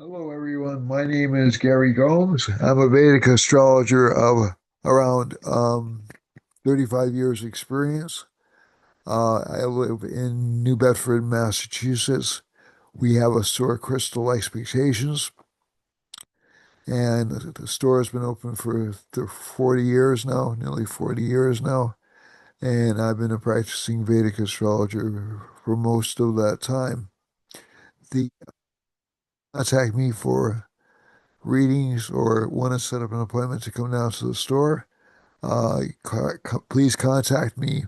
Hello, everyone. My name is Gary Gomes. I'm a Vedic astrologer of around 35 years experience. I live in New Bedford, Massachusetts. We have a store, Crystal Expectations, and the store has been open for 40 years now, nearly 40 years now. And I've been a practicing Vedic astrologer for most of that time. The contact me for readings or want to set up an appointment to come down to the store, please contact me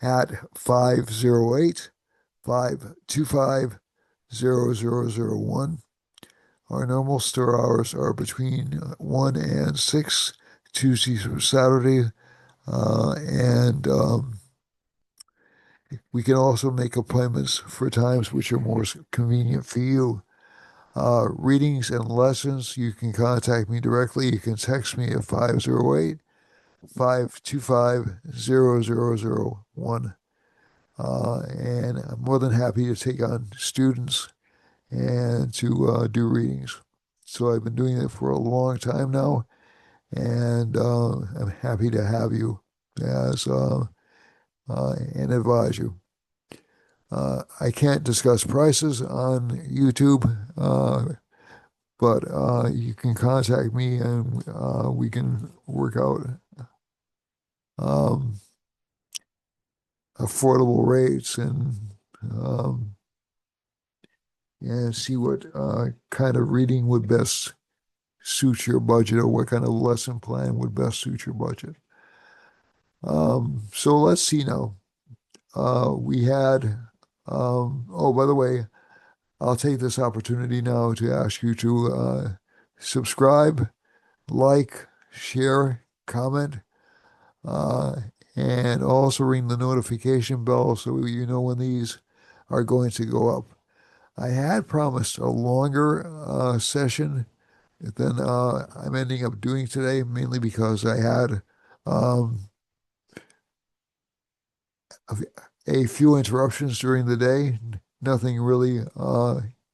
at 508 525 0001. Our normal store hours are between 1 and 6, Tuesday through Saturday. And we can also make appointments for times which are more convenient for you. Readings and lessons, you can contact me directly. You can text me at 508 525 0001. And I'm more than happy to take on students and to do readings. So I've been doing it for a long time now, and I'm happy to have you as and advise you. I can't discuss prices on YouTube, but you can contact me and we can work out um, affordable rates um, and see what kind of reading would best suit your budget or what kind of lesson plan would best suit your budget. So let's see now. We had, oh, by the way, I'll take this opportunity now to ask you to subscribe, like, share, comment, uh, and also ring the notification bell so you know when these are going to go up. I had promised a longer session than I'm ending up doing today, mainly because I had um, a, a few interruptions during the day. Nothing really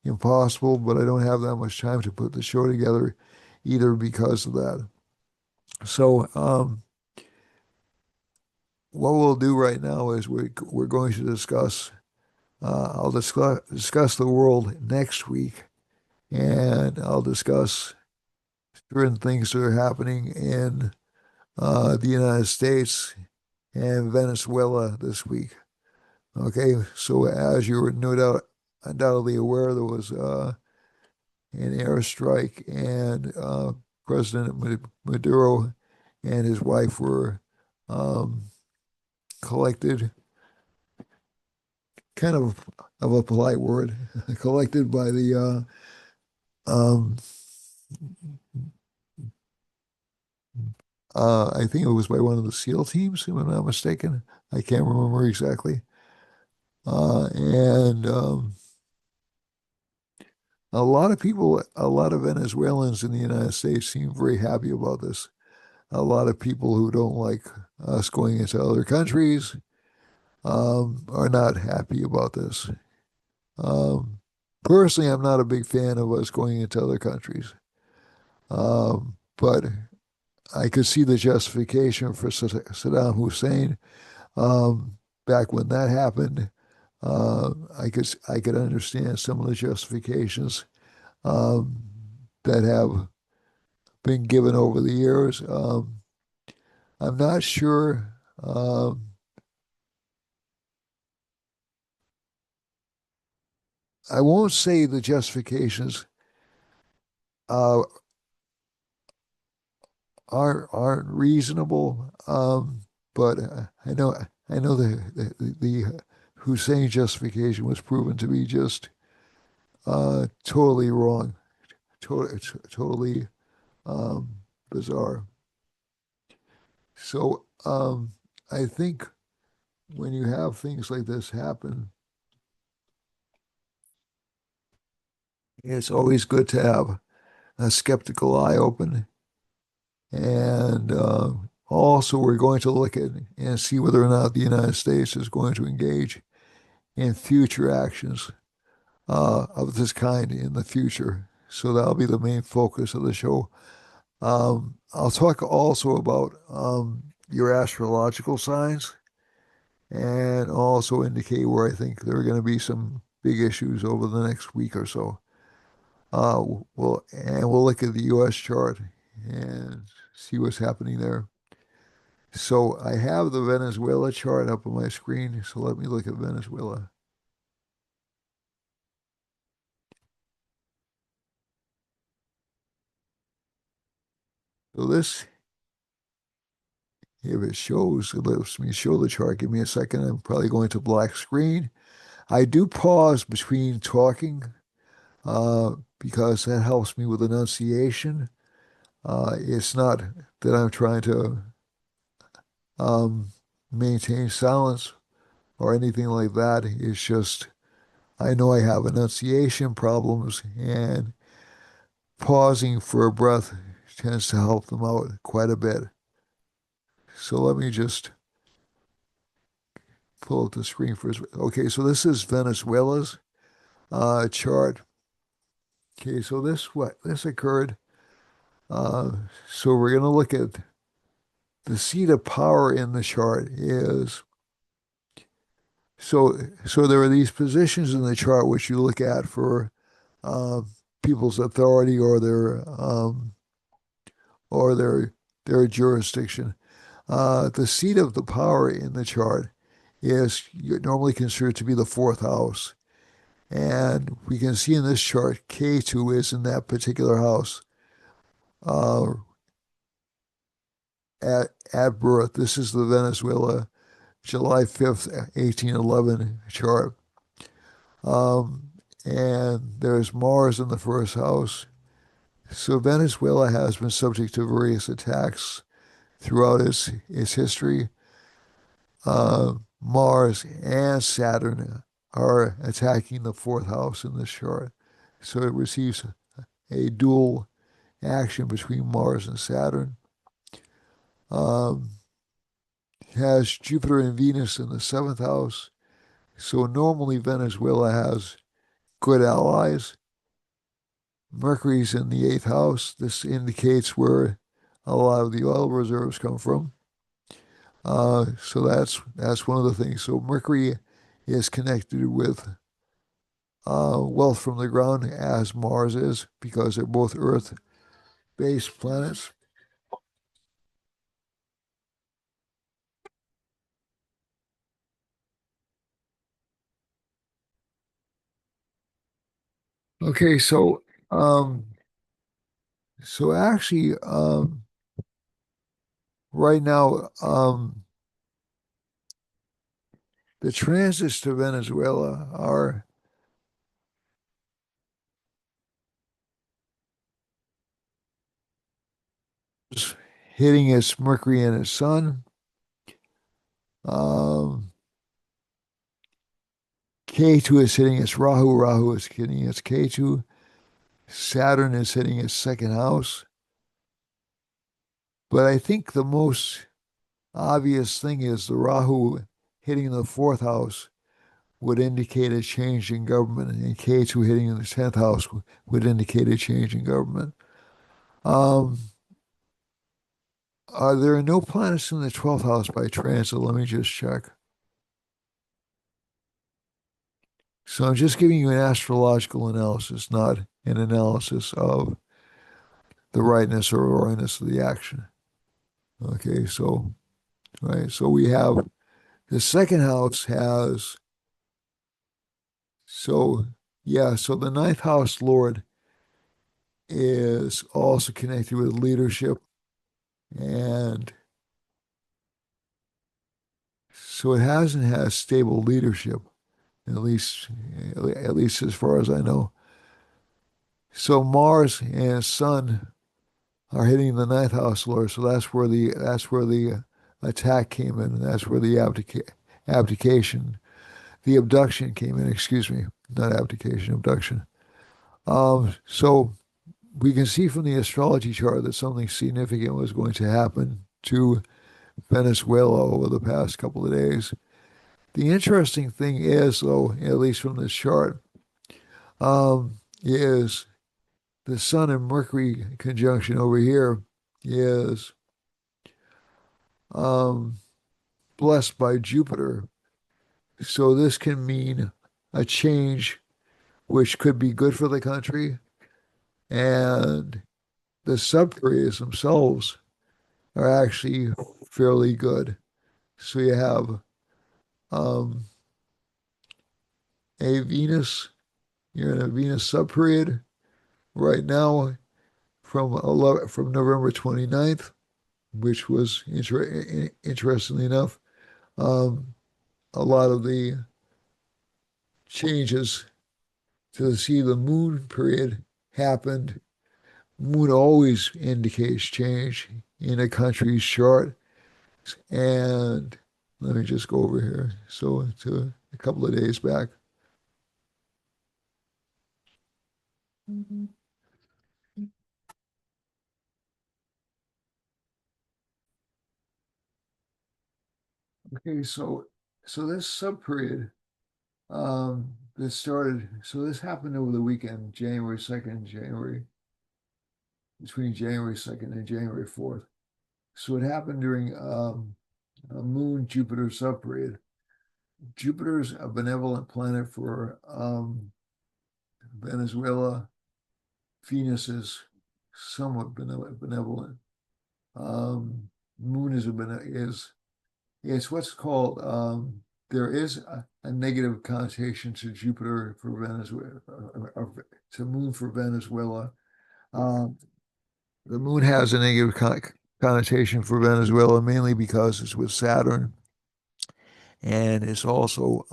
impossible, but I don't have that much time to put the show together either because of that. So, what we'll do right now is we're going to discuss. I'll discuss the world next week, and I'll discuss certain things that are happening in the United States and Venezuela this week. Okay, so as you're no doubt undoubtedly aware, there was an airstrike, and President Maduro and his wife were um, collected, kind of a polite word, collected by the I think it was by one of the SEAL teams, if I'm not mistaken. I can't remember exactly. And a lot of people, a lot of Venezuelans in the United States seem very happy about this. A lot of people who don't like us going into other countries are not happy about this. Um, Personally, I'm not a big fan of us going into other countries, but I could see the justification for Saddam Hussein back when that happened. I could understand some of the justifications um, that have been given over the years. I'm not sure. I won't say the justifications uh, aren't reasonable, but I know the Hussein justification was proven to be just totally wrong, totally um, bizarre. So I think when you have things like this happen, it's always good to have a skeptical eye open. And also, we're going to look at and see whether or not the United States is going to engage in future actions of this kind in the future. So that'll be the main focus of the show. I'll talk also about your astrological signs and also indicate where I think there are going to be some big issues over the next week or so. We'll look at the U.S. chart and see what's happening there. So I have the Venezuela chart up on my screen. So let me look at Venezuela. So this, if it shows, it lets me show the chart. Give me a second. I'm probably going to black screen. I do pause between talking because that helps me with enunciation. It's not that I'm trying to um, maintain silence or anything like that. It's just I know I have enunciation problems, and pausing for a breath tends to help them out quite a bit. So let me just pull up the screen first. Okay, so this is Venezuela's chart. Okay, so this occurred. Uh, so we're going to look at the seat of power in the chart is so there are these positions in the chart which you look at for uh, people's authority or their jurisdiction. The seat of the power in the chart is normally considered to be the fourth house. And we can see in this chart, K2 is in that particular house uh, at birth. This is the Venezuela July 5th, 1811 chart. Um, and there's Mars in the first house. So Venezuela has been subject to various attacks throughout its history. Mars and Saturn are attacking the fourth house in this chart. So it receives a dual action between Mars and Saturn. Um, has Jupiter and Venus in the seventh house. So normally Venezuela has good allies. Mercury's in the eighth house. This indicates where a lot of the oil reserves come from. So that's one of the things. So Mercury is connected with wealth from the ground as Mars is because they're both Earth-based planets. Okay, um, so actually, right now, the transits to Venezuela are hitting its Mercury and its Sun. Um, K2 is hitting its Rahu. Rahu is hitting its K2. Saturn is hitting its second house. But I think the most obvious thing is the Rahu hitting the fourth house would indicate a change in government, and K2 hitting the 10th house would indicate a change in government. Um, there are no planets in the 12th house by transit. Let me just check. So I'm just giving you an astrological analysis, not an analysis of the rightness or wrongness of the action. Okay, so right, so we have the second house has so yeah, so the ninth house lord is also connected with leadership, and so it hasn't had stable leadership, at least at least as far as I know. So Mars and Sun are hitting the ninth house lord, so that's where the attack came in, and that's where the abdication, the abduction came in. Excuse me, not abdication, abduction. So we can see from the astrology chart that something significant was going to happen to Venezuela over the past couple of days. The interesting thing is, though, at least from this chart, is the Sun and Mercury conjunction over here is um, blessed by Jupiter. So this can mean a change which could be good for the country. And the subperiods themselves are actually fairly good. So you have um, a Venus, you're in a Venus subperiod right now from November 29th, which was interestingly enough, um, a lot of the changes to see the moon period happened. Moon always indicates change in a country's chart. And let me just go over here. So to a couple of days back. Okay, so this sub period this started, so this happened over the weekend, January 2nd, between January 2nd and January 4th. So it happened during a moon Jupiter sub period. Jupiter's a benevolent planet for Venezuela. Venus is somewhat benevolent. Moon is it's what's called there is a negative connotation to Jupiter for Venezuela, to Moon for Venezuela. Um, the Moon has a negative connotation for Venezuela mainly because it's with Saturn, and it's also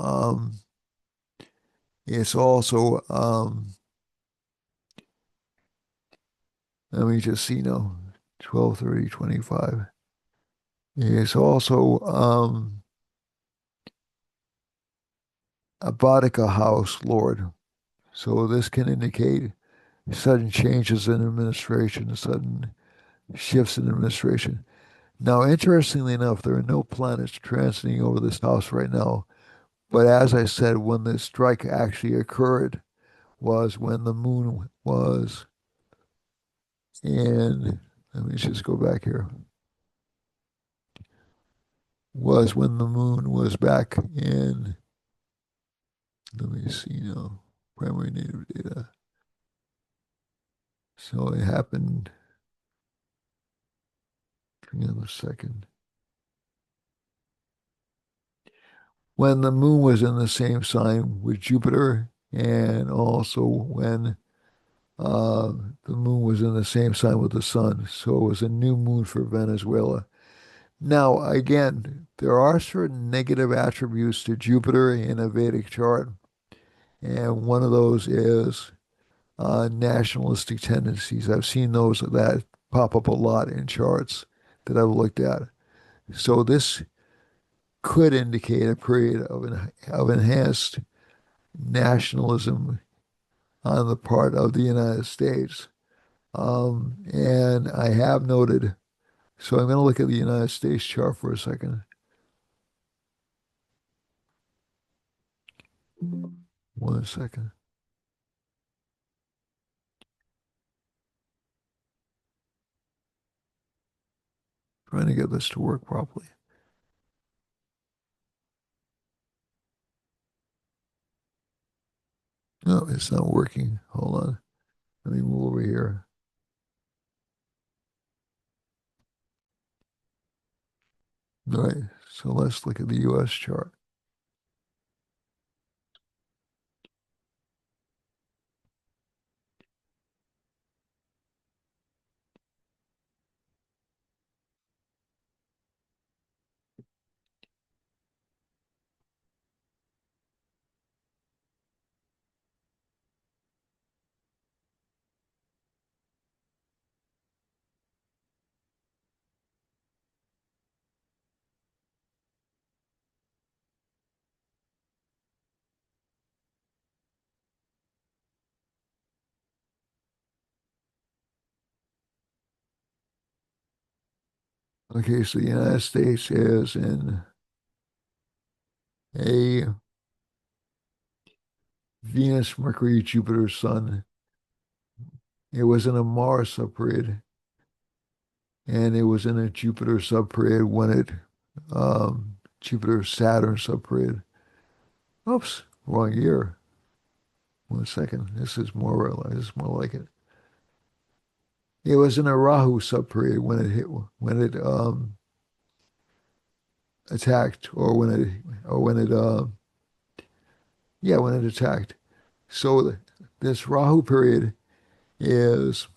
let me just see now, 12/30/25. It's also a Boudica house lord. So this can indicate sudden changes in administration, sudden shifts in administration. Now, interestingly enough, there are no planets transiting over this house right now. But as I said, when the strike actually occurred was when the moon was in, let me just go back here, was when the moon was back in, let me see now, primary native data. So it happened, hang on a second. When the moon was in the same sign with Jupiter, and also when uh, the moon was in the same sign with the sun. So it was a new moon for Venezuela. Now, again, there are certain negative attributes to Jupiter in a Vedic chart, and one of those is nationalistic tendencies. I've seen those that pop up a lot in charts that I've looked at. So this could indicate a period of enhanced nationalism on the part of the United States. And I have noted, so I'm going to look at the United States chart for a second. One second. Trying to get this to work properly. No, it's not working. Hold on. Let me move over here. All right. So let's look at the US chart. Okay, so the United States is in a Venus, Mercury, Jupiter, Sun It was in a Mars subperiod, and it was in a Jupiter subperiod when it Jupiter Saturn subperiod. Oops, wrong year. 1 second. This is more like it. It was in a Rahu subperiod when it hit when it attacked or when it yeah, when it attacked. So this Rahu period is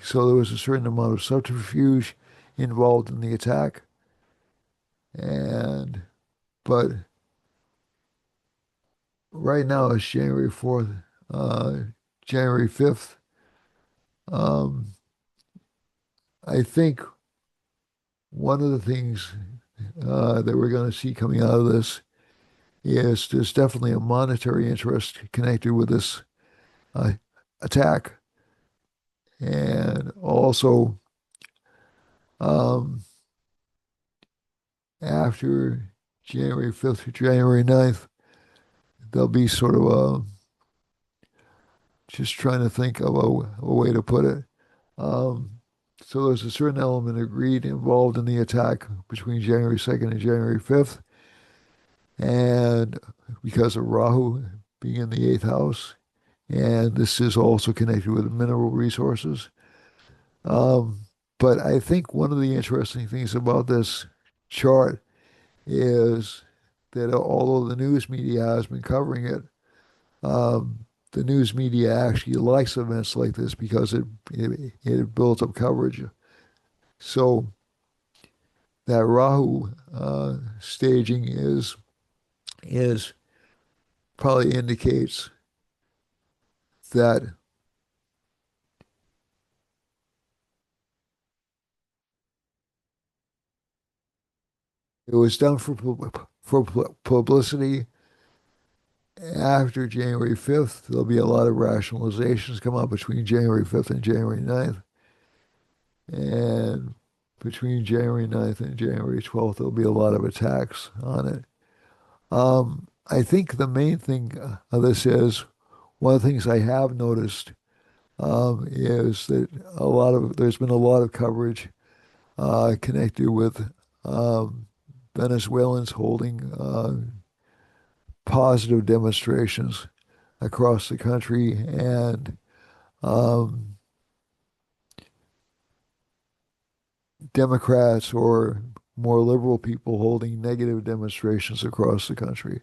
so there was a certain amount of subterfuge involved in the attack, and but right now it's January 4th, uh, January 5th. Um, I think one of the things that we're going to see coming out of this is there's definitely a monetary interest connected with this uh, attack, and also um, after January 5th to January 9th, there'll be sort of a just trying to think of a way to put it. Um, so there's a certain element of greed involved in the attack between January 2nd and January 5th. And because of Rahu being in the eighth house, and this is also connected with mineral resources. Um, but I think one of the interesting things about this chart is that although the news media has been covering it, the news media actually likes events like this because it builds up coverage. So that Rahu staging is probably indicates that it was done for publicity. After January 5th, there'll be a lot of rationalizations come up between January 5th and January 9th. And between January 9th and January 12th, there'll be a lot of attacks on it. I think the main thing of this is one of the things I have noticed is that there's been a lot of coverage connected with um, Venezuelans holding positive demonstrations across the country and um, Democrats or more liberal people holding negative demonstrations across the country.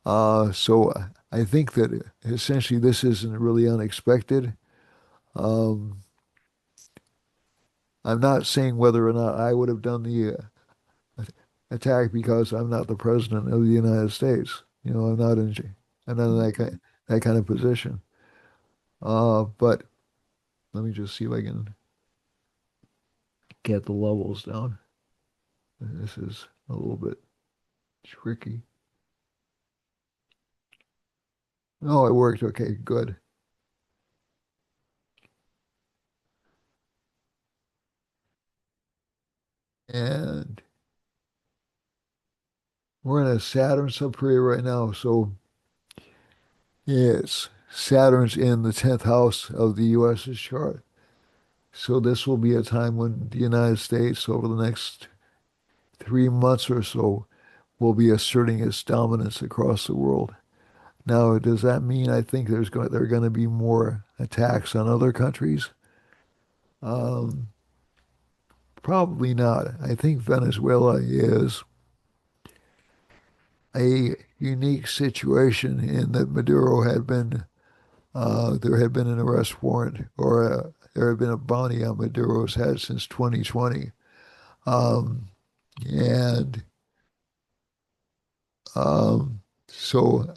So I think that essentially this isn't really unexpected. Um, I'm not saying whether or not I would have done the attack because I'm not the president of the United States. You know, I'm not in that kind of position. But let me just see if I can get the levels down. This is a little bit tricky. Oh, it worked. Okay, good. And we're in a Saturn subperiod right now, so yes, Saturn's in the 10th house of the US's chart. So this will be a time when the United States, over the next 3 months or so, will be asserting its dominance across the world. Now, does that mean I think there are going to be more attacks on other countries? Um, Probably not. I think Venezuela is a unique situation in that there had been an arrest warrant there had been a bounty on Maduro's head since 2020. Um, and so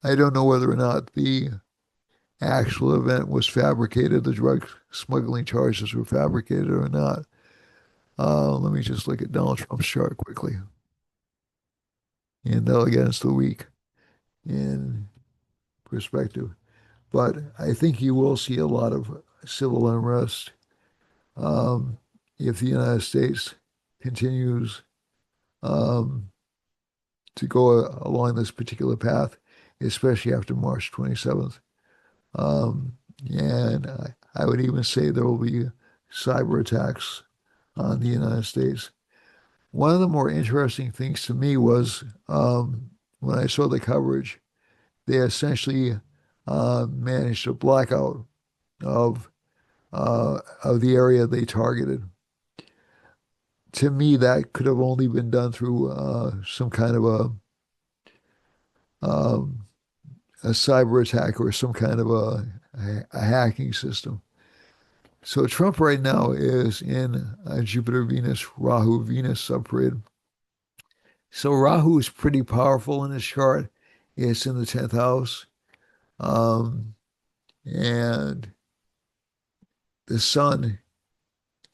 I don't know whether or not the actual event was fabricated, the drug smuggling charges were fabricated or not. Let me just look at Donald Trump's chart quickly. And that'll get us the week in perspective. But I think you will see a lot of civil unrest um, if the United States continues um, to go along this particular path, especially after March 27th. Um, And I would even say there will be cyber attacks on the United States. One of the more interesting things to me was when I saw the coverage, they essentially managed a blackout of of the area they targeted. To me, that could have only been done through some kind of um, a cyber attack or some kind of a hacking system. So Trump right now is in a Jupiter Venus Rahu Venus subperiod. So Rahu is pretty powerful in this chart. It's in the 10th house. Um, and the Sun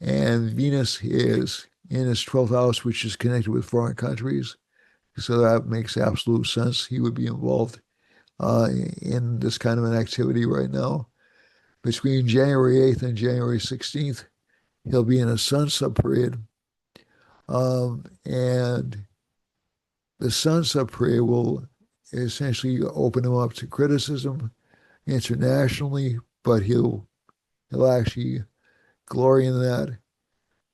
and Venus is in his 12th house, which is connected with foreign countries. So that makes absolute sense. He would be involved in this kind of an activity right now. Between January 8th and January 16th, he'll be in a Sun subperiod. And the Sun subperiod will essentially open him up to criticism internationally, but he'll actually glory in that.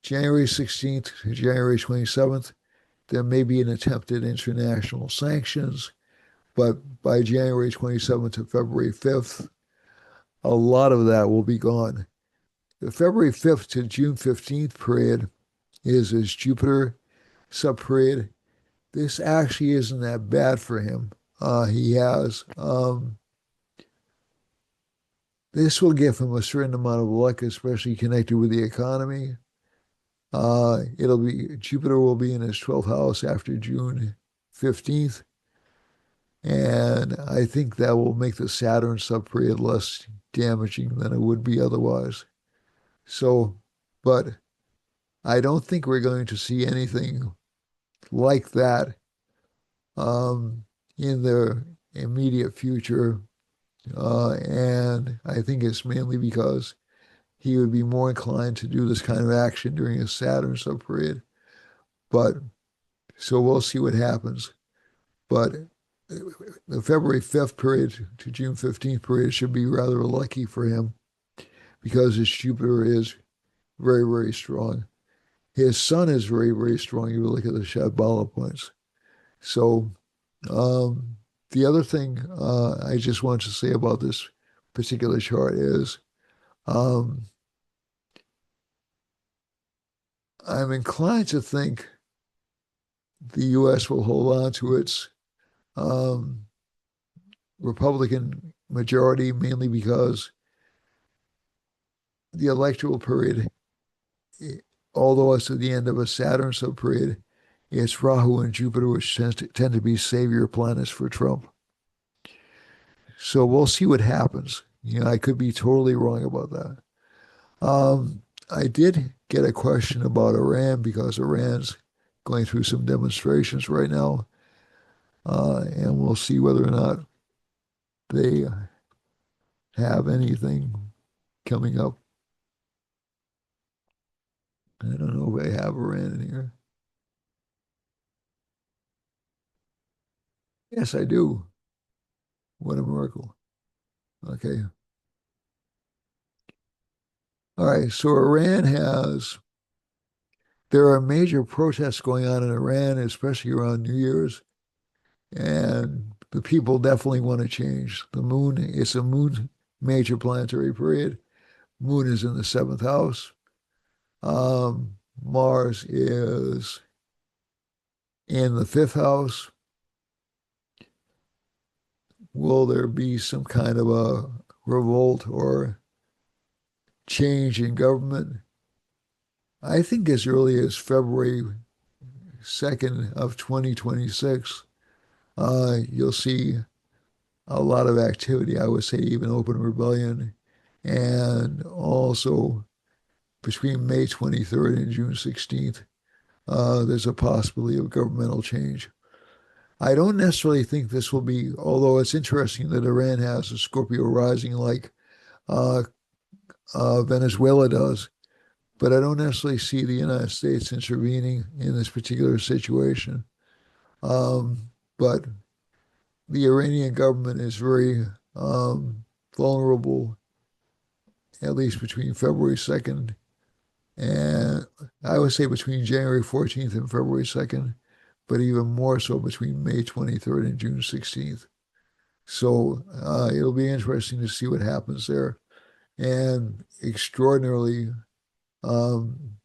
January 16th to January 27th, there may be an attempt at international sanctions, but by January 27th to February 5th, a lot of that will be gone. The February 5th to June 15th period is his Jupiter subperiod. This actually isn't that bad for him. He has, this will give him a certain amount of luck, especially connected with the economy. Jupiter will be in his 12th house after June 15th. And I think that will make the Saturn subperiod less damaging than it would be otherwise. So, but I don't think we're going to see anything like that in the immediate future. And I think it's mainly because he would be more inclined to do this kind of action during a Saturn subperiod. But so we'll see what happens. But the February 5th period to June 15th period should be rather lucky for him because his Jupiter is very, very strong. His Sun is very, very strong. You look at the Shadbala points. So the other thing I just want to say about this particular chart is um, I'm inclined to think the U.S. will hold on to its um, Republican majority mainly because the electoral period, although it's at the end of a Saturn subperiod, it's Rahu and Jupiter, which tend to be savior planets for Trump. So we'll see what happens. You know, I could be totally wrong about that. I did get a question about Iran because Iran's going through some demonstrations right now, and we'll see whether or not they have anything coming up. I don't know if I have Iran in here. Yes, I do. What a miracle. Okay. All right. So there are major protests going on in Iran, especially around New Year's. And the people definitely want to change. It's a moon major planetary period. Moon is in the seventh house. Mars is in the fifth house. Will there be some kind of a revolt or change in government? I think as early as February 2nd of 2026, you'll see a lot of activity. I would say even open rebellion. And also between May 23rd and June 16th, there's a possibility of governmental change. I don't necessarily think this will be, although it's interesting that Iran has a Scorpio rising like uh, Venezuela does, but I don't necessarily see the United States intervening in this particular situation. But the Iranian government is very vulnerable at least between February 2nd and I would say between January 14th and February 2nd, but even more so between May 23rd and June 16th. So it'll be interesting to see what happens there. And extraordinarily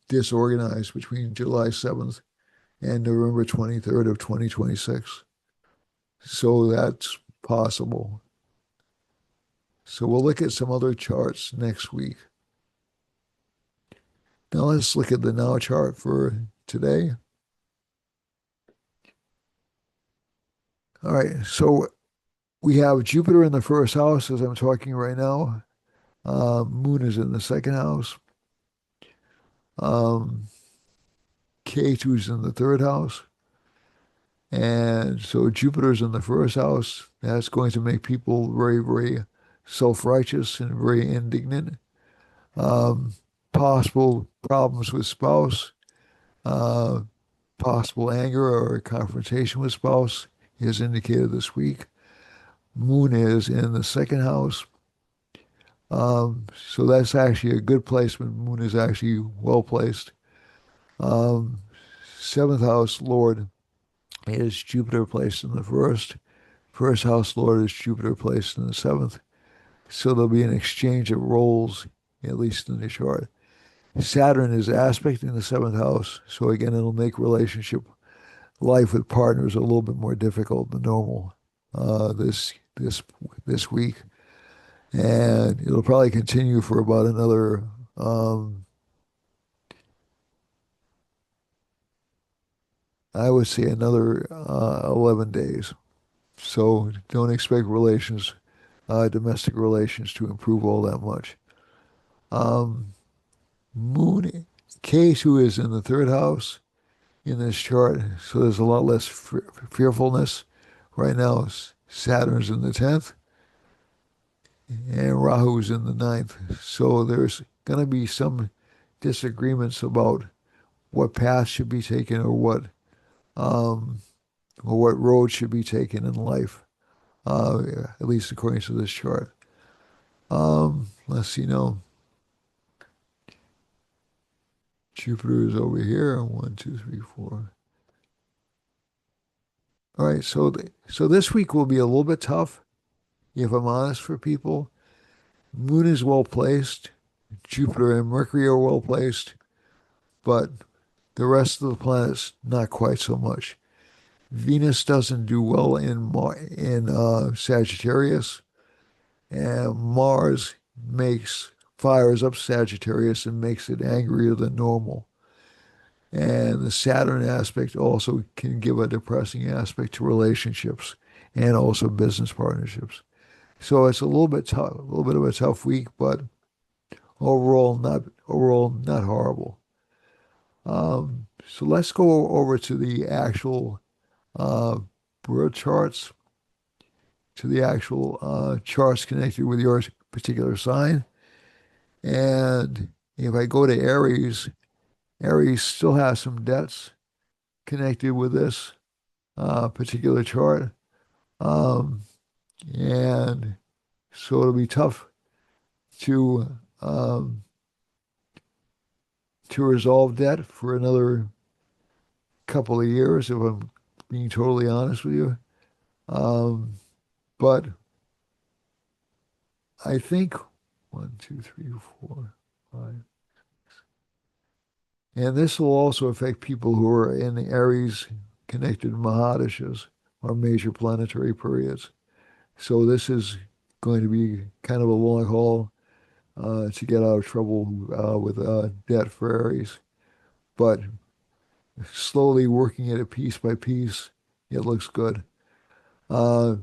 disorganized between July 7th and November 23rd of 2026. So that's possible. So we'll look at some other charts next week. Now let's look at the now chart for today. All right, so we have Jupiter in the first house as I'm talking right now. Moon is in the second house. Um, K2 is in the third house. And so Jupiter's in the first house. That's going to make people very, very self-righteous and very indignant. Um, Possible problems with spouse, uh, possible anger or confrontation with spouse is indicated this week. Moon is in the second house. So that's actually a good placement. Moon is actually well placed. Um, Seventh house Lord is Jupiter placed in the first. First house Lord is Jupiter placed in the seventh. So there'll be an exchange of roles, at least in the chart. Saturn is aspect in the seventh house. So again, it'll make relationship life with partners a little bit more difficult than normal this week. And it'll probably continue for about another I would say another 11 days. So don't expect domestic relations to improve all that much. Um, Moon K2 is in the third house in this chart, so there's a lot less fearfulness. Right now, Saturn's in the 10th and Rahu's in the ninth. So there's going to be some disagreements about what path should be taken um, or what road should be taken in life, at least according to this chart. Let's see now. Jupiter is over here. One, two, three, four. All right, so this week will be a little bit tough, if I'm honest, for people. Moon is well placed. Jupiter and Mercury are well placed, but the rest of the planets not quite so much. Venus doesn't do well in Sagittarius, and Mars makes fires up Sagittarius and makes it angrier than normal. And the Saturn aspect also can give a depressing aspect to relationships and also business partnerships. So it's a little bit tough, a little bit of a tough week, but overall not horrible. So let's go over to the actual uh, birth charts, to the actual charts connected with your particular sign. And if I go to Aries, Aries still has some debts connected with this particular chart. Um, and so it'll be tough to um, to resolve debt for another couple of years, if I'm being totally honest with you. Um, but I think one, two, three, four, five. And this will also affect people who are in the Aries connected Mahadashas or major planetary periods. So this is going to be kind of a long haul to get out of trouble with debt for Aries. But slowly working at it piece by piece, it looks good. Uh,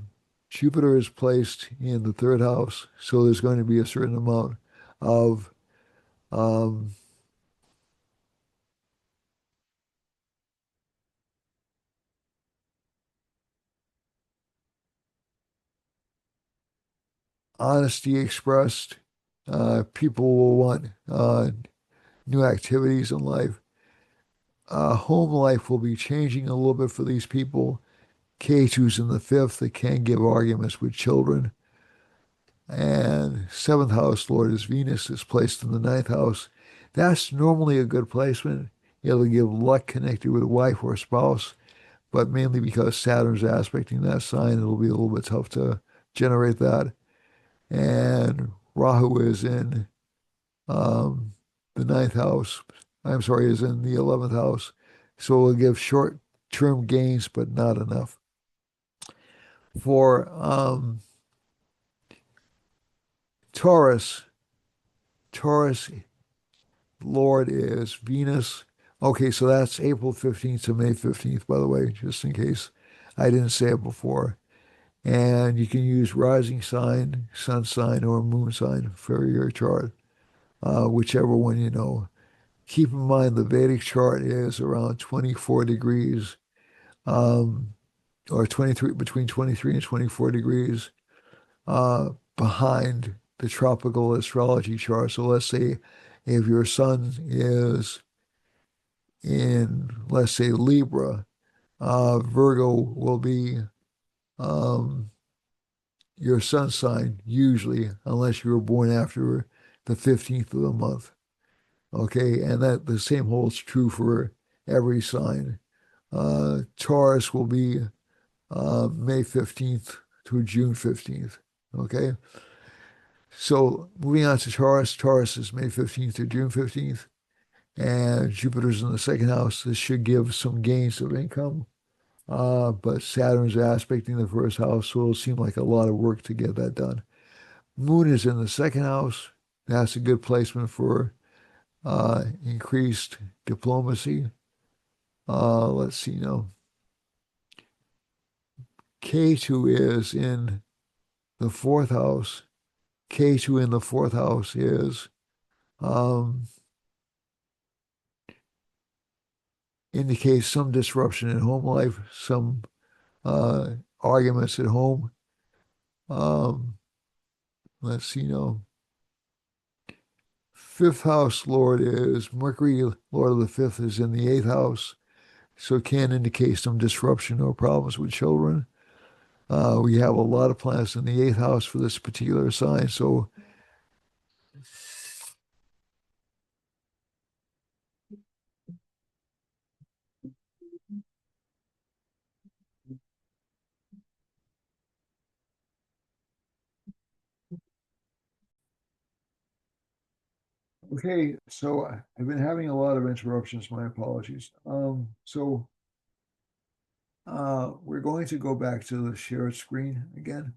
Jupiter is placed in the third house, so there's going to be a certain amount of um, honesty expressed. People will want new activities in life. Home life will be changing a little bit for these people. K2's in the fifth. They can give arguments with children. And seventh house lord is Venus, is placed in the ninth house. That's normally a good placement. It'll give luck connected with a wife or spouse, but mainly because Saturn's aspecting that sign, it'll be a little bit tough to generate that. And Rahu is in um, the ninth house. I'm sorry, is in the 11th house. So it'll give short-term gains, but not enough. For Taurus, Taurus Lord is Venus. Okay, so that's April 15th to May 15th, by the way, just in case I didn't say it before. And you can use rising sign, sun sign, or moon sign for your chart, whichever one you know. Keep in mind the Vedic chart is around 24 degrees, um, or 23, between 23 and 24 degrees behind the tropical astrology chart. So let's say if your sun is in, let's say, Libra, Virgo will be um, your sun sign usually, unless you were born after the 15th of the month. Okay, and that the same holds true for every sign. Taurus will be May 15th to June 15th. Okay, so moving on to Taurus, Taurus is May 15th to June 15th, and Jupiter's in the second house. This should give some gains of income, but Saturn's aspecting the first house, so it'll seem like a lot of work to get that done. Moon is in the second house. That's a good placement for increased diplomacy. Let's see now. K2 is in the fourth house. K2 in the fourth house is um, indicates some disruption in home life, some arguments at home. Um, let's see now. Fifth house lord is Mercury, lord of the fifth, is in the eighth house, so it can indicate some disruption or problems with children. We have a lot of planets in the eighth house for this particular sign, so okay, so I've been having a lot of interruptions. My apologies. We're going to go back to the shared screen again.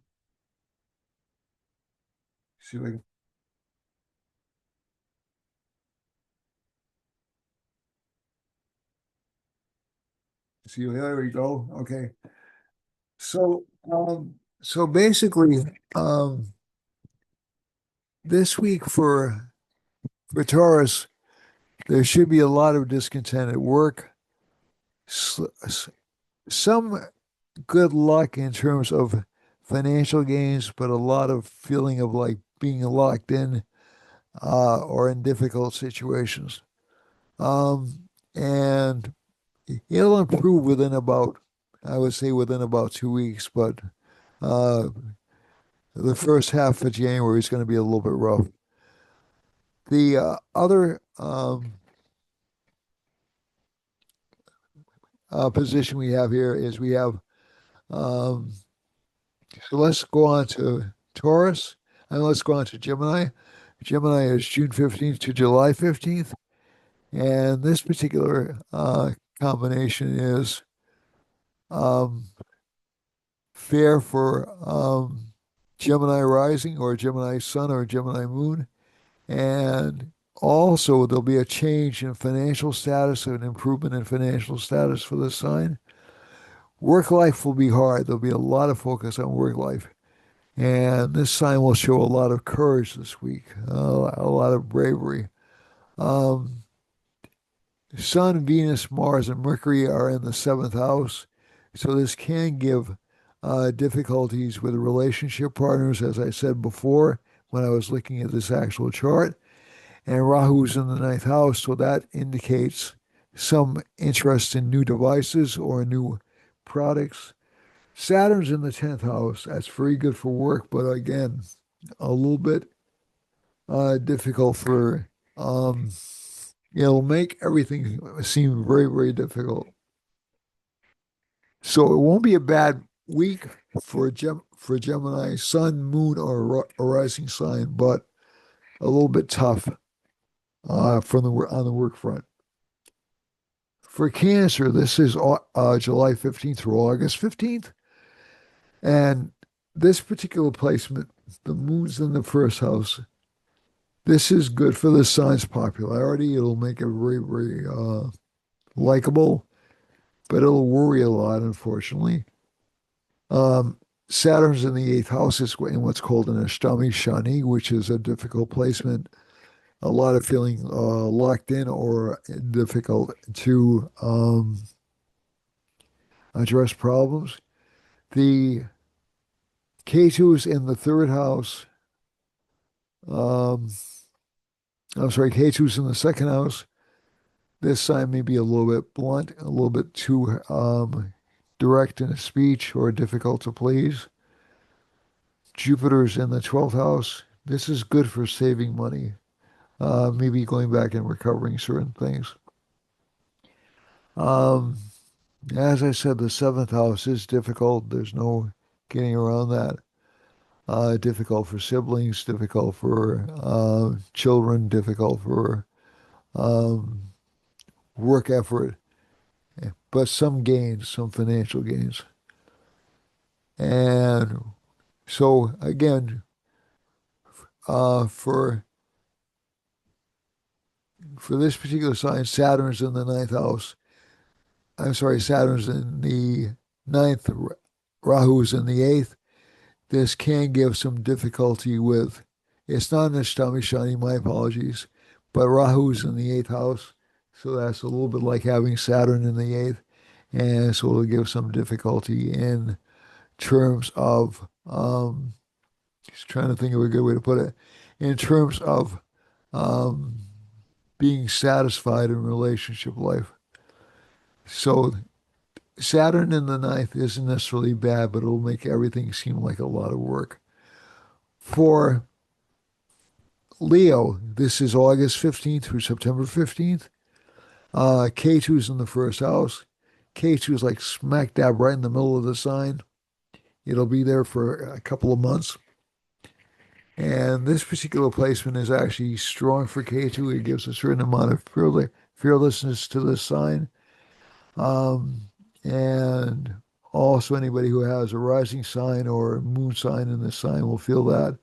See if I can see. There we go. Okay. So, so basically, this week for Taurus, there should be a lot of discontent at work. Some good luck in terms of financial gains, but a lot of feeling of like being locked in or in difficult situations. And it'll improve within about, I would say, within about 2 weeks, but uh, the first half of January is going to be a little bit rough. The other position we have here is we have, um, so let's go on to Taurus and let's go on to Gemini. Gemini is June 15th to July 15th. And this particular combination is um, fair for Gemini rising or Gemini sun or Gemini moon. And also, there'll be a change in financial status, an improvement in financial status for this sign. Work life will be hard. There'll be a lot of focus on work life. And this sign will show a lot of courage this week, a lot of bravery. Um, Sun, Venus, Mars, and Mercury are in the seventh house. So this can give difficulties with relationship partners, as I said before when I was looking at this actual chart. And Rahu's in the ninth house, so that indicates some interest in new devices or new products. Saturn's in the 10th house. That's very good for work, but again, a little bit difficult for, um, it'll make everything seem very, very difficult. So it won't be a bad week for Gemini, Sun, Moon, or rising sign, but a little bit tough from on the work front. For Cancer, this is July 15th through August 15th, and this particular placement, the Moon's in the first house. This is good for the sign's popularity. It'll make it very, very likable, but it'll worry a lot, unfortunately. Um, Saturn's in the eighth house is in what's called an Ashtami Shani, which is a difficult placement. A lot of feeling locked in or difficult to address problems. The K2's in the third house. Um, I'm sorry, K2's in the second house. This sign may be a little bit blunt, a little bit too direct in a speech or difficult to please. Jupiter's in the 12th house. This is good for saving money, maybe going back and recovering certain things. Um, as I said, the seventh house is difficult. There's no getting around that. Difficult for siblings, difficult for children, difficult for um, work effort, but some gains, some financial gains. And so again, uh, for for this particular sign, Saturn's in the ninth house. I'm sorry, Saturn's in the ninth, Rahu's in the eighth. This can give some difficulty with, it's not an Ashtami Shani, my apologies, but Rahu's in the eighth house. So that's a little bit like having Saturn in the eighth. And so it'll give some difficulty in terms of, just trying to think of a good way to put it, in terms of um, being satisfied in relationship life. So Saturn in the ninth isn't necessarily bad, but it'll make everything seem like a lot of work. For Leo, this is August 15th through September 15th. K2's in the first house. K2 is like smack dab right in the middle of the sign. It'll be there for a couple of months. And this particular placement is actually strong for K2. It gives a certain amount of fearlessness to this sign. Um, and also anybody who has a rising sign or a moon sign in this sign will feel that.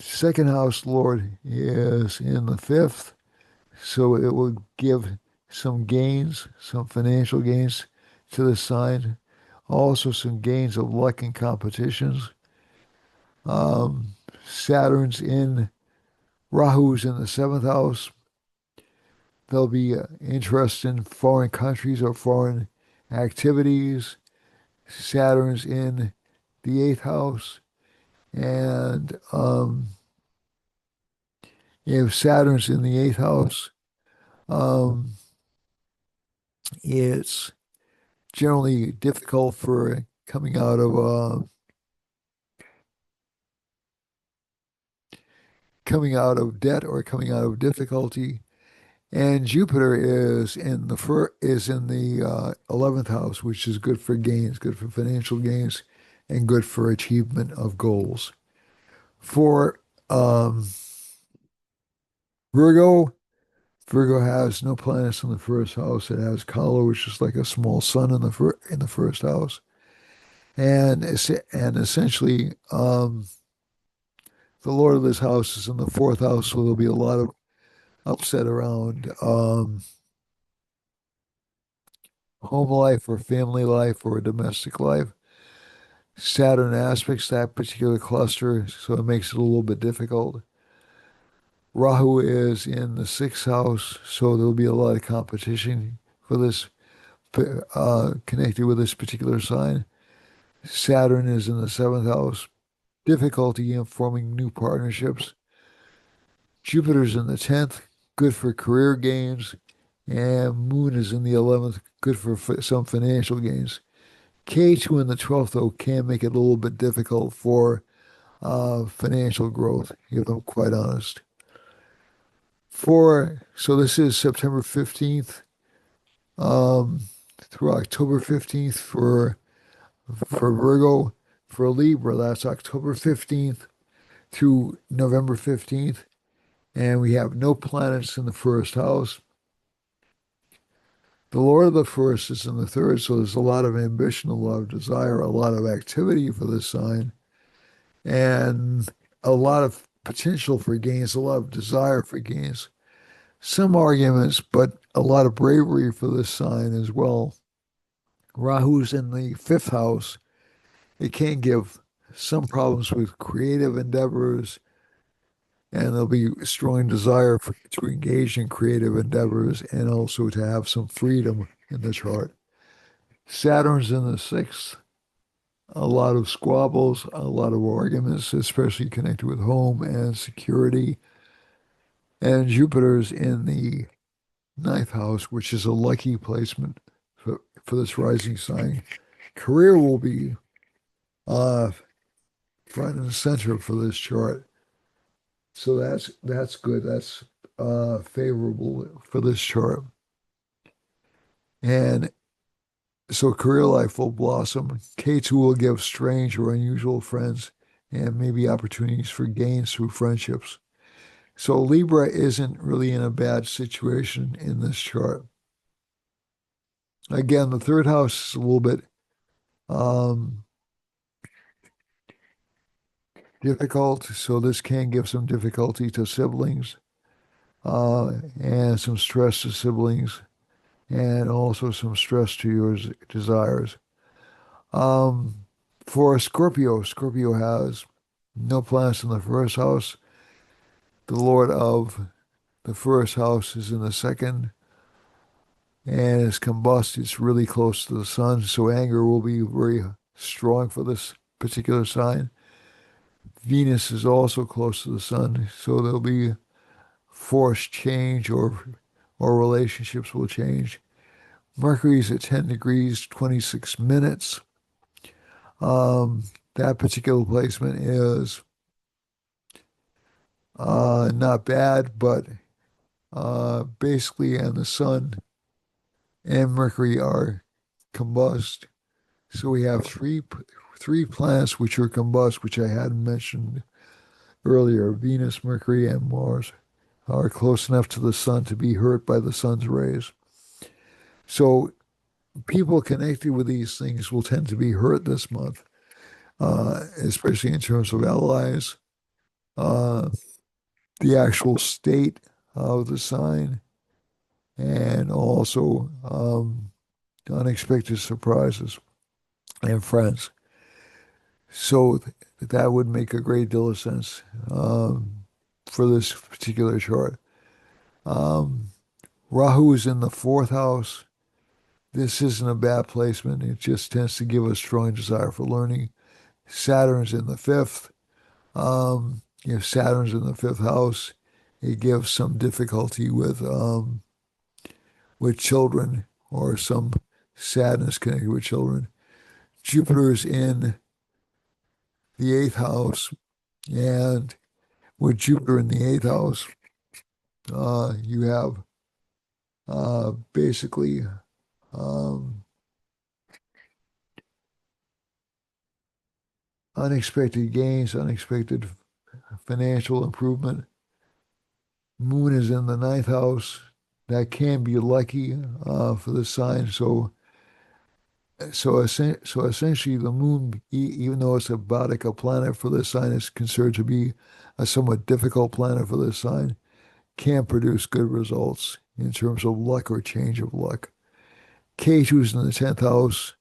Second house Lord is in the fifth, so it will give some gains, some financial gains to the sign. Also some gains of luck in competitions. Um, Saturn's in, Rahu's in the seventh house. There'll be interest in foreign countries or foreign activities. Saturn's in the eighth house. And if Saturn's in the eighth house, um, it's generally difficult for coming out of debt or coming out of difficulty. And Jupiter is in the 11th house, which is good for gains, good for financial gains, and good for achievement of goals. For Virgo, Virgo has no planets in the first house. It has Kala, which is like a small sun in the first house, and essentially, the Lord of this house is in the fourth house, so there'll be a lot of upset around home life or family life or domestic life. Saturn aspects that particular cluster, so it makes it a little bit difficult. Rahu is in the sixth house, so there'll be a lot of competition for this, connected with this particular sign. Saturn is in the seventh house, difficulty in forming new partnerships. Jupiter's in the 10th, good for career gains, and Moon is in the 11th, good for some financial gains. K2 in the 12th, though, can make it a little bit difficult for financial growth, if I'm quite honest. So this is September 15th, um, through October 15th for Virgo. For Libra, that's October 15th through November 15th. And we have no planets in the first house. The Lord of the first is in the third, so there's a lot of ambition, a lot of desire, a lot of activity for this sign, and a lot of potential for gains, a lot of desire for gains. Some arguments, but a lot of bravery for this sign as well. Rahu's in the fifth house. It can give some problems with creative endeavors, and there'll be strong desire to engage in creative endeavors and also to have some freedom in the chart. Saturn's in the sixth. A lot of squabbles, a lot of arguments, especially connected with home and security. And Jupiter's in the ninth house, which is a lucky placement for this rising sign. Career will be uh, front and center for this chart. So that's good. That's favorable for this chart. And so career life will blossom. K2 will give strange or unusual friends and maybe opportunities for gains through friendships. So Libra isn't really in a bad situation in this chart. Again, the third house is a little bit um, difficult, so this can give some difficulty to siblings and some stress to siblings and also some stress to your desires. Um, for Scorpio, Scorpio has no planets in the first house. The Lord of the first house is in the second, and it's combust. It's really close to the sun, so anger will be very strong for this particular sign. Venus is also close to the sun, so there'll be forced change or relationships will change. Mercury's at 10 degrees, 26 minutes. Um, that particular placement is not bad, but basically, and the sun and Mercury are combust. So we have three planets which are combust, which I hadn't mentioned earlier. Venus, Mercury, and Mars are close enough to the sun to be hurt by the sun's rays. So people connected with these things will tend to be hurt this month, especially in terms of allies, uh, the actual state of the sign, and also unexpected surprises and friends. So that would make a great deal of sense for this particular chart. Um, Rahu is in the fourth house. This isn't a bad placement. It just tends to give a strong desire for learning. Saturn's in the fifth. If Saturn's in the fifth house, it gives some difficulty with children or some sadness connected with children. Jupiter's in the eighth house, and with Jupiter in the eighth house, you have basically um, unexpected gains, unexpected financial improvement. Moon is in the ninth house. That can be lucky for the sign. So essentially, the moon, even though it's about a planet for this sign, is considered to be a somewhat difficult planet for this sign. Can produce good results in terms of luck or change of luck. K2's in the 10th house,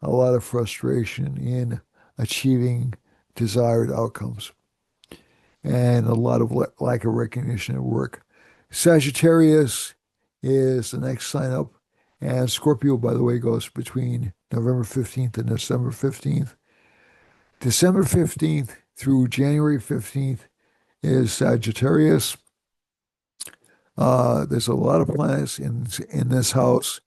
a lot of frustration in achieving desired outcomes and a lot of lack of recognition at work. Sagittarius is the next sign up, and Scorpio, by the way, goes between November 15th and December 15th. December 15th through January 15th is Sagittarius. There's a lot of planets in this house,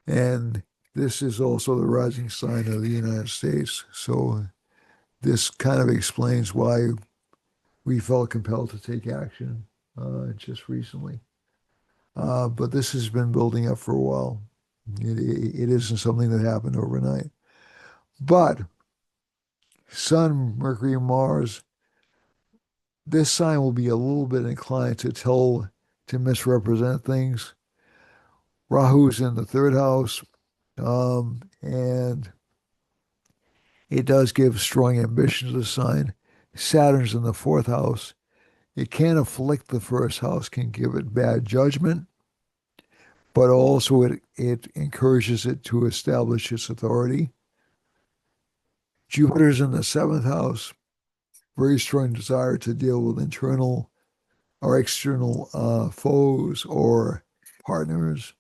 and this is also the rising sign of the United States. So this kind of explains why we felt compelled to take action just recently. But this has been building up for a while. It isn't something that happened overnight. But Sun, Mercury, and Mars, this sign will be a little bit inclined to misrepresent things. Rahu's in the third house, and it does give strong ambition to the sign. Saturn's in the fourth house. It can afflict the first house, can give it bad judgment, but also it encourages it to establish its authority. Jupiter's in the seventh house, very strong desire to deal with internal or external foes or partners.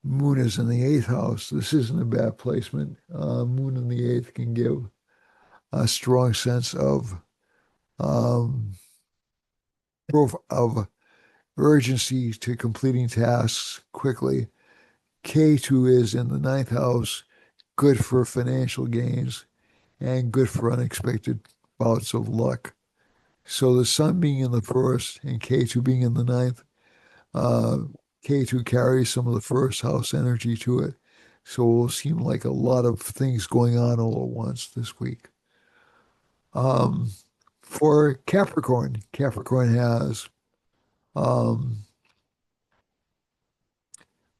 Moon is in the eighth house. This isn't a bad placement. Moon in the eighth can give a strong sense um, of urgency to completing tasks quickly. K2 is in the ninth house, good for financial gains and good for unexpected bouts of luck. So the sun being in the first and K2 being in the ninth, uh, K2 carries some of the first house energy to it. So it will seem like a lot of things going on all at once this week. Um, for Capricorn, Capricorn has um,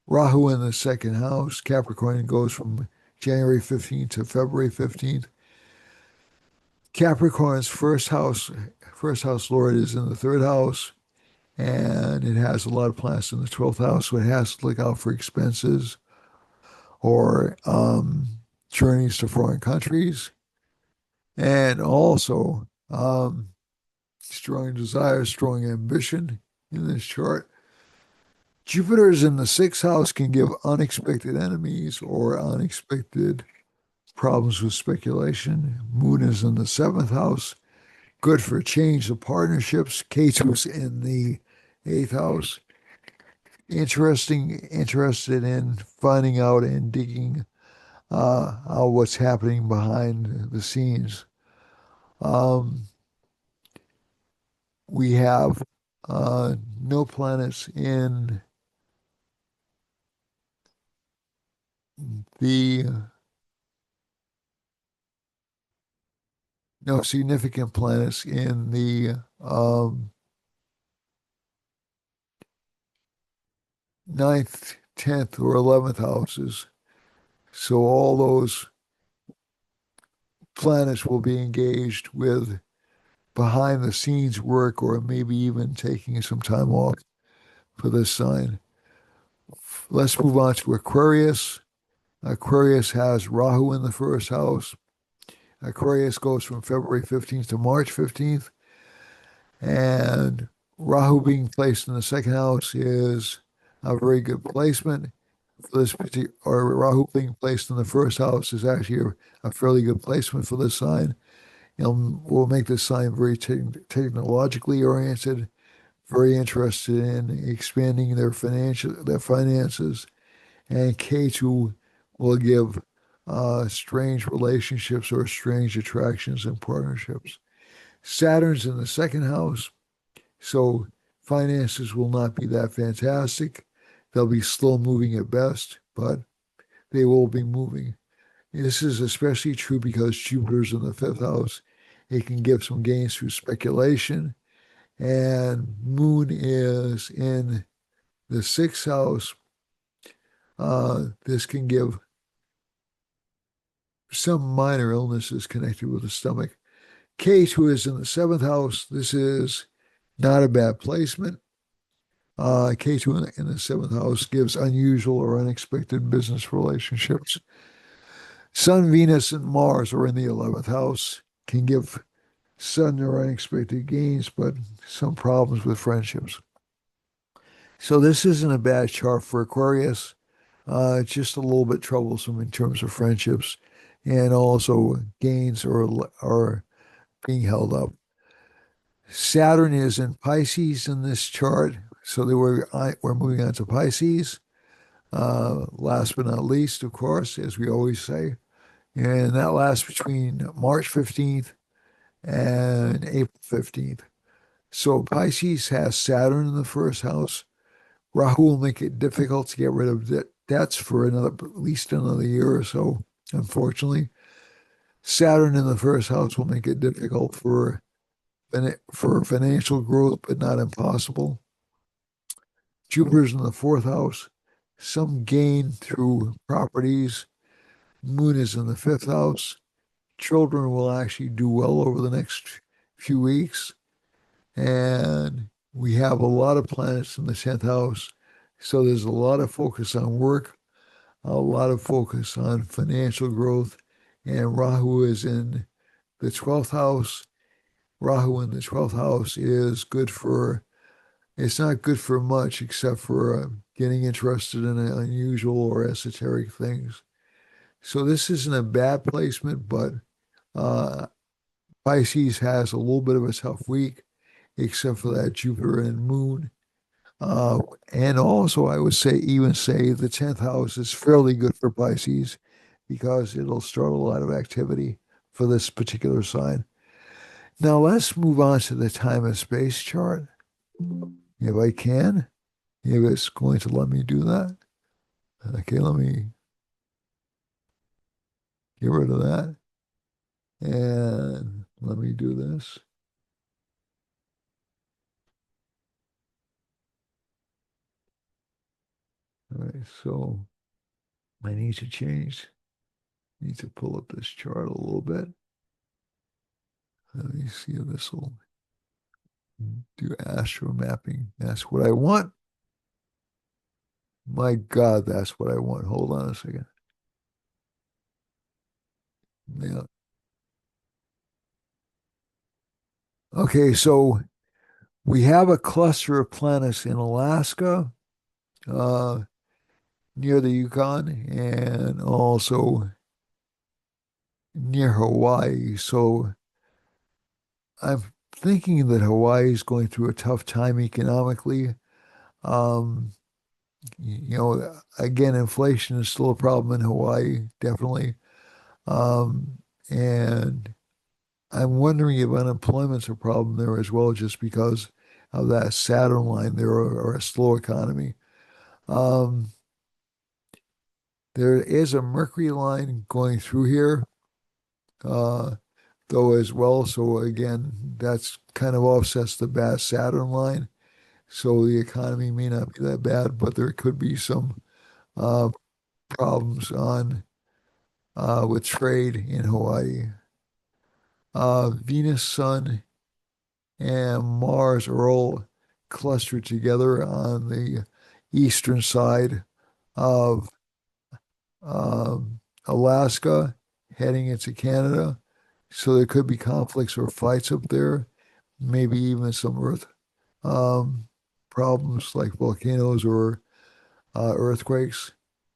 Rahu in the second house. Capricorn goes from January 15th to February 15th. Capricorn's first house Lord is in the third house, and it has a lot of planets in the 12th house, so it has to look out for expenses or journeys to foreign countries. And also, strong desire, strong ambition in this chart. Jupiter's in the sixth house can give unexpected enemies or unexpected problems with speculation. Moon is in the seventh house, good for change of partnerships. Ketu's in the eighth house. Interested in finding out and digging out what's happening behind the scenes. Um, we have no planets in the no significant planets in the ninth, 10th, or 11th houses. So all those planets will be engaged with behind the scenes work or maybe even taking some time off for this sign. Let's move on to Aquarius. Aquarius has Rahu in the first house. Aquarius goes from February 15th to March 15th. And Rahu being placed in the second house is a very good placement. For this particular, or Rahu being placed in the first house is actually a fairly good placement for this sign. Will make this sign very technologically oriented, very interested in expanding their finances, and K2 will give strange relationships or strange attractions and partnerships. Saturn's in the second house, so finances will not be that fantastic. They'll be slow moving at best, but they will be moving. This is especially true because Jupiter's in the fifth house. It can give some gains through speculation, and Moon is in the sixth house. This can give some minor illnesses connected with the stomach. K2 is in the seventh house. This is not a bad placement. K2 in the seventh house gives unusual or unexpected business relationships. Sun, Venus, and Mars are in the 11th house, can give sudden or unexpected gains, but some problems with friendships. So this isn't a bad chart for Aquarius. It's just a little bit troublesome in terms of friendships and also gains or being held up. Saturn is in Pisces in this chart, so we're moving on to Pisces. Last but not least, of course, as we always say, and that lasts between March 15th and April 15th. So Pisces has Saturn in the first house. Rahu will make it difficult to get rid of debts for at least another year or so, unfortunately. Saturn in the first house will make it difficult for financial growth, but not impossible. Jupiter's in the fourth house, some gain through properties. Moon is in the fifth house. Children will actually do well over the next few weeks. And we have a lot of planets in the 10th house. So there's a lot of focus on work, a lot of focus on financial growth. And Rahu is in the 12th house. Rahu in the 12th house is good for, it's not good for much except for getting interested in unusual or esoteric things. So this isn't a bad placement, but uh, Pisces has a little bit of a tough week, except for that Jupiter and Moon. Uh, and also, I would even say the 10th house is fairly good for Pisces because it'll start a lot of activity for this particular sign. Now, let's move on to the time and space chart, if I can, if it's going to let me do that. Okay, let me get rid of that. And let me do this. All right, so I need to pull up this chart a little bit. Let me see if this will do astro mapping. That's what I want. My God, that's what I want. Hold on a second. Yeah. Okay, so we have a cluster of planets in Alaska, uh, near the Yukon, and also near Hawaii. So I'm thinking that Hawaii is going through a tough time economically. Um, again, inflation is still a problem in Hawaii, definitely. Um, and I'm wondering if unemployment's a problem there as well, just because of that Saturn line there or a slow economy. Um, there is a Mercury line going through here, uh, though, as well. So again, that's kind of offsets the bad Saturn line. So the economy may not be that bad, but there could be some uh, problems on with trade in Hawaii. Venus, Sun, and Mars are all clustered together on the eastern side of Alaska, heading into Canada. So there could be conflicts or fights up there, maybe even some earth um, problems like volcanoes or earthquakes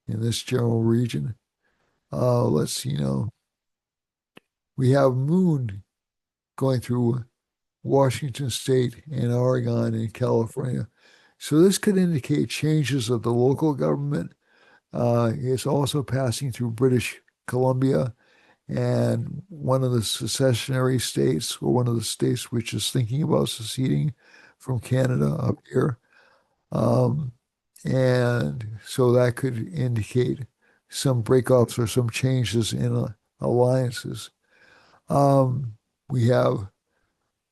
in this general region. Let's see, we have Moon going through Washington State and Oregon and California. So this could indicate changes of the local government. It's also passing through British Columbia and one of the secessionary states, or one of the states which is thinking about seceding from Canada up here. Um, and so that could indicate some breakups or some changes in alliances. Um, we have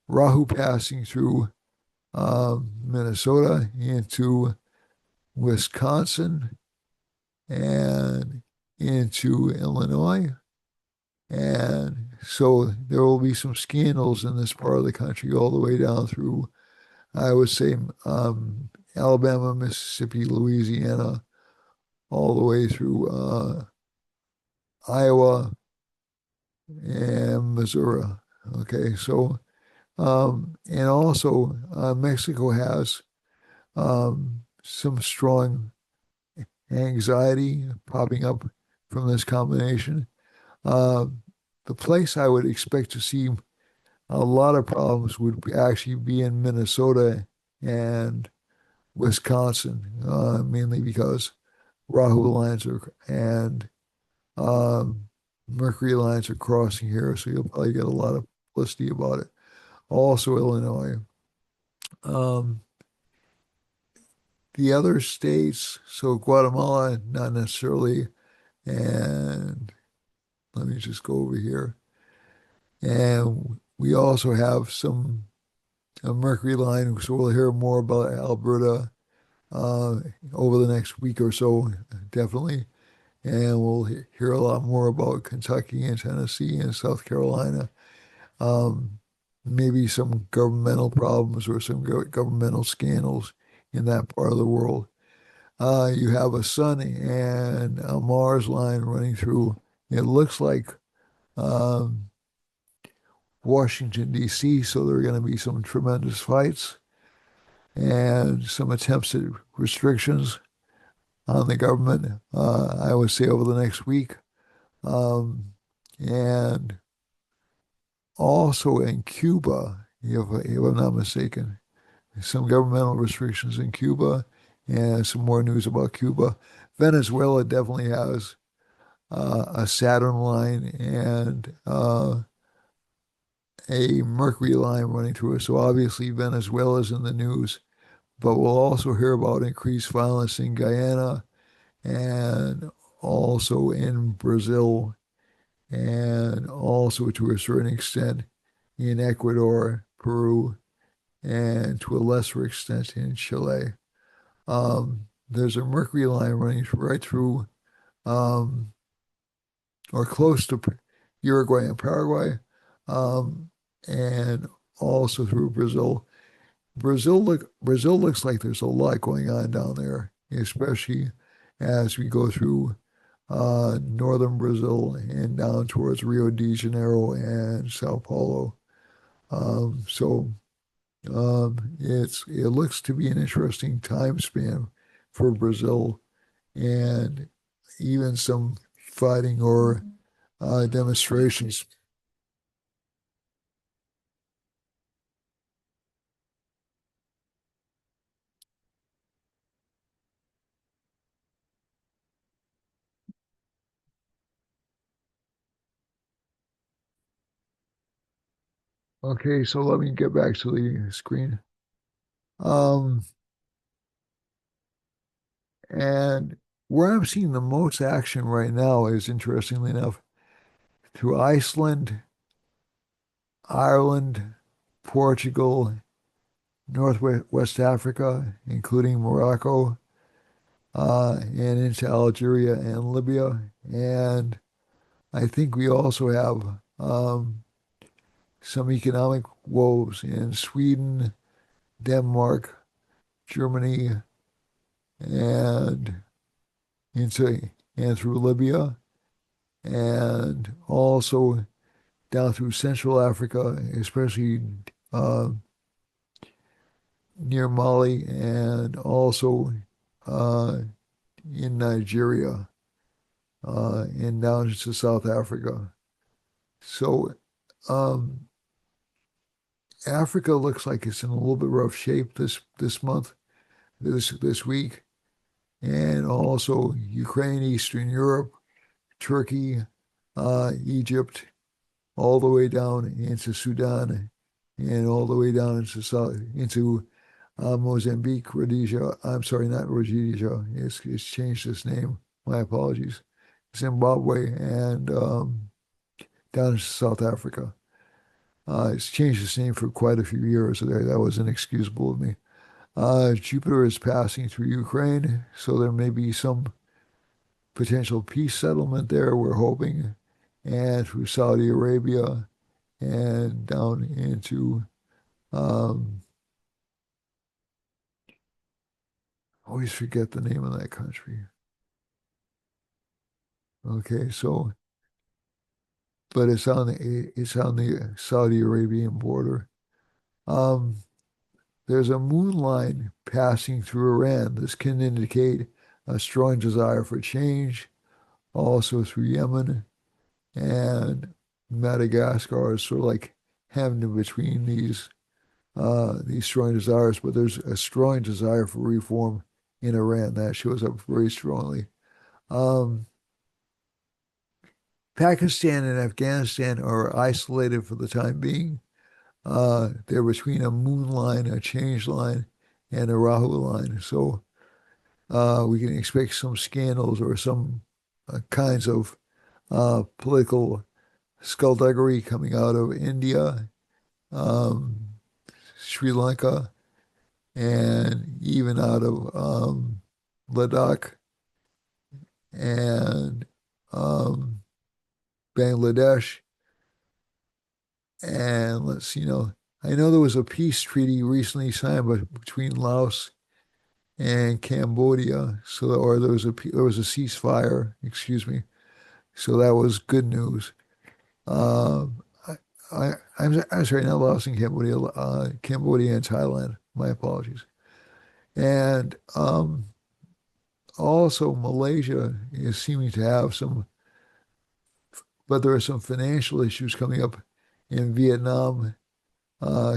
Rahu passing through Minnesota into Wisconsin and into Illinois. And so there will be some scandals in this part of the country all the way down through, I would say, Alabama, Mississippi, Louisiana, all the way through Iowa and Missouri. Okay, so, and also Mexico has some strong anxiety popping up from this combination. Uh, the place I would expect to see a lot of problems would actually be in Minnesota and Wisconsin, mainly because Rahu lines are, and um, Mercury lines are crossing here, so you'll probably get a lot of publicity about it. Also, Illinois. Um, the other states, so Guatemala, not necessarily, and let me just go over here. And we also have some a Mercury line, so we'll hear more about Alberta uh, over the next week or so, definitely. And we'll hear a lot more about Kentucky and Tennessee and South Carolina. Um, Maybe some governmental problems or some governmental scandals in that part of the world. You have a Sun and a Mars line running through. It looks like um, Washington, D.C., so there are going to be some tremendous fights and some attempts at restrictions on the government, I would say, over the next week. Um, and also in Cuba, if I'm not mistaken, some governmental restrictions in Cuba and some more news about Cuba. Venezuela definitely has a Saturn line and a Mercury line running through it. So obviously Venezuela's in the news, but we'll also hear about increased violence in Guyana and also in Brazil and also to a certain extent in Ecuador, Peru, and to a lesser extent in Chile. There's a Mercury line running right through um, or close to Uruguay and Paraguay, um, and also through Brazil. Brazil looks like there's a lot going on down there, especially as we go through northern Brazil and down towards Rio de Janeiro and Sao Paulo. So it looks to be an interesting time span for Brazil and even some fighting or demonstrations. Okay, so let me get back to the screen. Um, and where I'm seeing the most action right now is, interestingly enough, through Iceland, Ireland, Portugal, Northwest Africa, including Morocco, and into Algeria and Libya. And I think we also have some economic woes in Sweden, Denmark, Germany, and into and through Libya, and also down through Central Africa, especially uh, near Mali, and also uh, in Nigeria, and down to South Africa. So um, Africa looks like it's in a little bit rough shape this month, this week, and also Ukraine, Eastern Europe, Turkey, Egypt, all the way down into Sudan, and all the way down into Mozambique, Rhodesia. I'm sorry, not Rhodesia. It's changed its name. My apologies. Zimbabwe and down to South Africa. It's changed its name for quite a few years. So that was inexcusable of me. Jupiter is passing through Ukraine, so there may be some potential peace settlement there, we're hoping, and through Saudi Arabia and down into, um, I always forget the name of that country. Okay, so, but it's on the Saudi Arabian border. Um, there's a moon line passing through Iran. This can indicate a strong desire for change, also through Yemen and Madagascar is sort of like hemmed in between these strong desires, but there's a strong desire for reform in Iran that shows up very strongly. Um, Pakistan and Afghanistan are isolated for the time being. They're between a moon line, a change line, and a Rahu line. So we can expect some scandals or some kinds of political skullduggery coming out of India, um, Sri Lanka, and even out of Ladakh and um, Bangladesh. And let's see, I know there was a peace treaty recently signed between Laos and Cambodia. So, or there was a ceasefire, excuse me. So that was good news. Um, I'm sorry, not Laos and Cambodia, Cambodia and Thailand. My apologies. And also Malaysia is seeming to have some, but there are some financial issues coming up in Vietnam,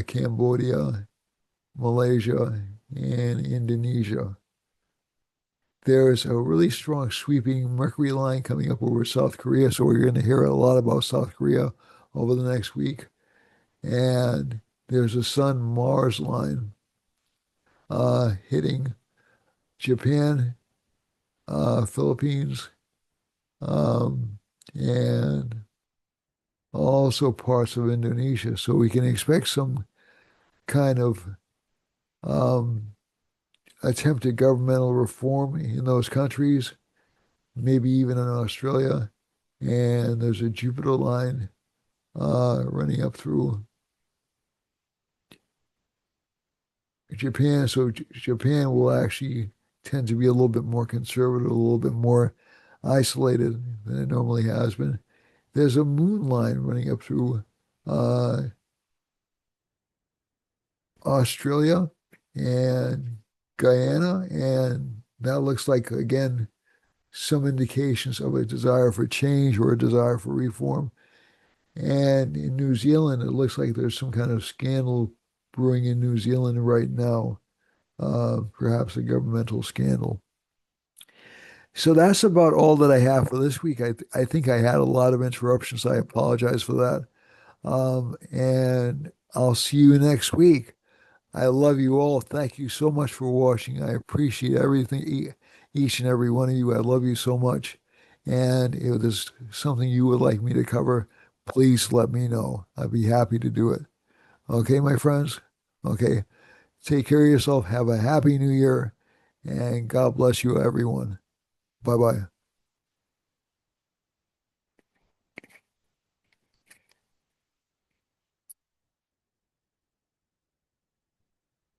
Cambodia, Malaysia, and Indonesia. There's a really strong sweeping Mercury line coming up over South Korea, so we're going to hear a lot about South Korea over the next week. And there's a Sun Mars line hitting Japan, Philippines, um, and also parts of Indonesia. So we can expect some kind of um, attempted governmental reform in those countries, maybe even in Australia. And there's a Jupiter line running up through Japan. So Japan will actually tend to be a little bit more conservative, a little bit more isolated than it normally has been. There's a moon line running up through uh, Australia and Guyana, and that looks like, again, some indications of a desire for change or a desire for reform. And in New Zealand, it looks like there's some kind of scandal brewing in New Zealand right now, perhaps a governmental scandal. So that's about all that I have for this week. I think I had a lot of interruptions. I apologize for that. And I'll see you next week. I love you all. Thank you so much for watching. I appreciate everything, each and every one of you. I love you so much. And if there's something you would like me to cover, please let me know. I'd be happy to do it. Okay, my friends? Okay. Take care of yourself. Have a happy new year. And God bless you, everyone. Bye bye.